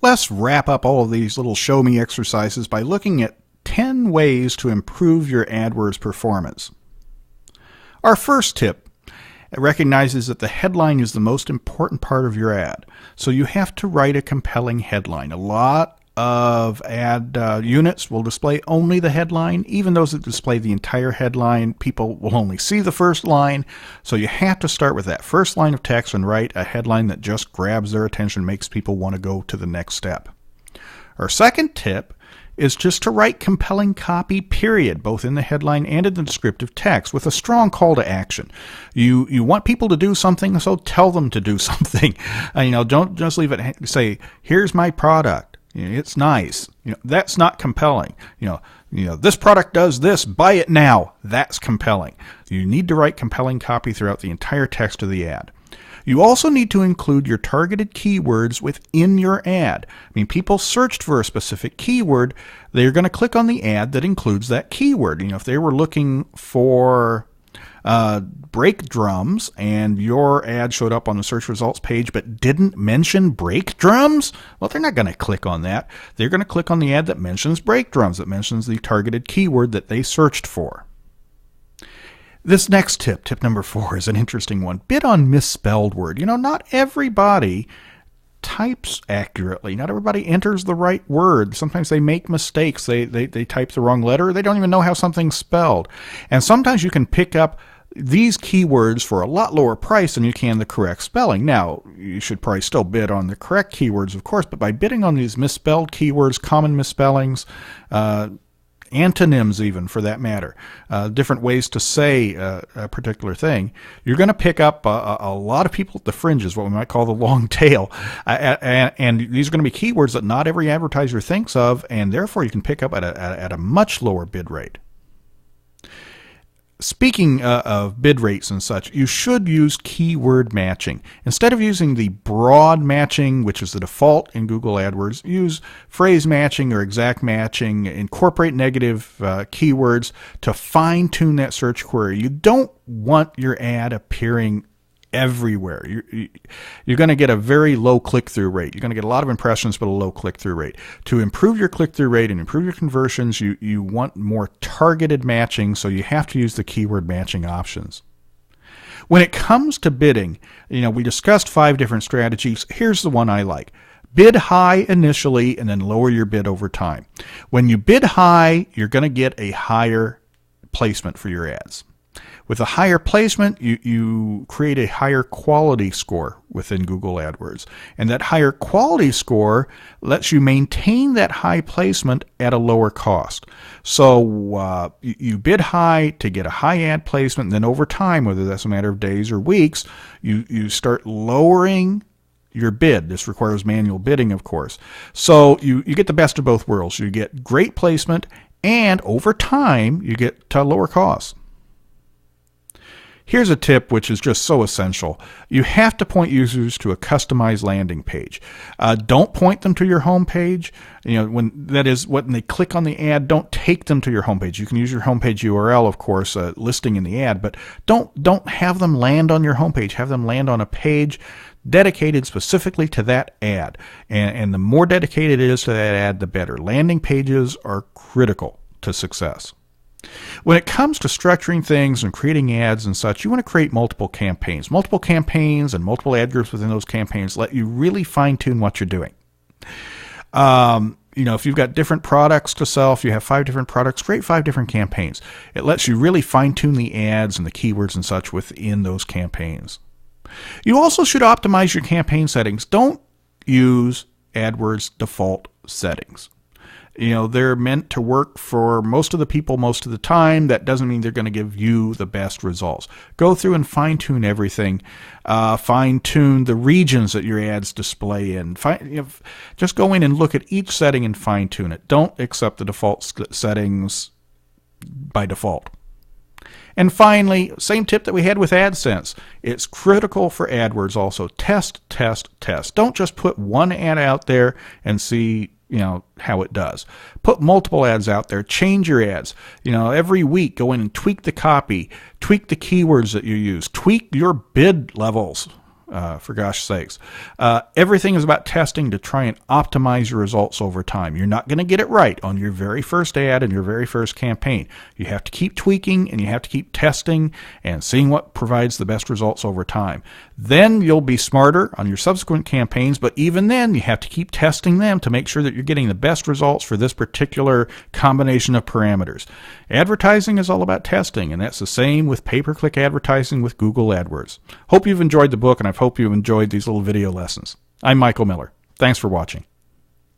Let's wrap up all of these little show me exercises by looking at 10 ways to improve your AdWords performance. Our first tip recognizes that the headline is the most important part of your ad. So you have to write a compelling headline. A lot of ad units will display only the headline. Even those that display the entire headline, people will only see the first line. So you have to start with that first line of text and write a headline that just grabs their attention, makes people want to go to the next step. Our second tip is just to write compelling copy, period, both in the headline and in the descriptive text, with a strong call to action. You want people to do something, so tell them to do something. Don't just leave it, say, here's my product. It's nice. That's not compelling. This product does this, buy it now. That's compelling. You need to write compelling copy throughout the entire text of the ad. You also need to include your targeted keywords within your ad. People searched for a specific keyword. They're going to click on the ad that includes that keyword. If they were looking for brake drums and your ad showed up on the search results page but didn't mention brake drums, well, they're not going to click on that. They're going to click on the ad that mentions brake drums, that mentions the targeted keyword that they searched for. This next tip, tip number 4, is an interesting one. Bid on misspelled word. Not everybody types accurately. Not everybody enters the right word. Sometimes they make mistakes. They type the wrong letter. They don't even know how something's spelled. And sometimes you can pick up these keywords for a lot lower price than you can the correct spelling. Now, you should probably still bid on the correct keywords, of course, but by bidding on these misspelled keywords, common misspellings, antonyms even for that matter, different ways to say a particular thing, you're going to pick up a lot of people at the fringes, what we might call the long tail. And these are going to be keywords that not every advertiser thinks of, and therefore you can pick up at a much lower bid rate. Speaking of bid rates and such, you should use keyword matching. Instead of using the broad matching, which is the default in Google AdWords, use phrase matching or exact matching. Incorporate negative keywords to fine-tune that search query. You don't want your ad appearing everywhere. You're going to get a very low click-through rate. You're going to get a lot of impressions, but a low click-through rate. To improve your click-through rate and improve your conversions, you want more targeted matching, so you have to use the keyword matching options. When it comes to bidding, we discussed 5 different strategies. Here's the one I like. Bid high initially and then lower your bid over time. When you bid high, you're going to get a higher placement for your ads. With a higher placement, you create a higher quality score within Google AdWords. And that higher quality score lets you maintain that high placement at a lower cost. So you bid high to get a high ad placement, and then over time, whether that's a matter of days or weeks, you start lowering your bid. This requires manual bidding, of course. So you get the best of both worlds. You get great placement, and over time, you get to lower costs. Here's a tip which is just so essential. You have to point users to a customized landing page. Don't point them to your home page. When they click on the ad, don't take them to your home page. You can use your home page URL, of course, listing in the ad, but don't have them land on your home page. Have them land on a page dedicated specifically to that ad. And the more dedicated it is to that ad, the better. Landing pages are critical to success. When it comes to structuring things and creating ads and such, you want to create multiple campaigns. Multiple campaigns and multiple ad groups within those campaigns let you really fine-tune what you're doing. If you've got different products to sell, if you have 5 different products, create 5 different campaigns. It lets you really fine-tune the ads and the keywords and such within those campaigns. You also should optimize your campaign settings. Don't use AdWords default settings. They're meant to work for most of the people most of the time. That doesn't mean they're going to give you the best results. Go through and fine-tune everything. Fine-tune the regions that your ads display in. Just go in and look at each setting and fine-tune it. Don't accept the default settings by default. And finally, same tip that we had with AdSense. It's critical for AdWords also. Test, test, test. Don't just put one ad out there and see how it does. Put multiple ads out there. Change your ads. Every week, go in and tweak the copy, tweak the keywords that you use, tweak your bid levels. for gosh sakes. Everything is about testing to try and optimize your results over time. You're not going to get it right on your very first ad and your very first campaign. You have to keep tweaking and you have to keep testing and seeing what provides the best results over time. Then you'll be smarter on your subsequent campaigns, but even then you have to keep testing them to make sure that you're getting the best results for this particular combination of parameters. Advertising is all about testing, and that's the same with pay-per-click advertising with Google AdWords. Hope you've enjoyed the book, and I hope you've enjoyed these little video lessons. I'm Michael Miller. Thanks for watching.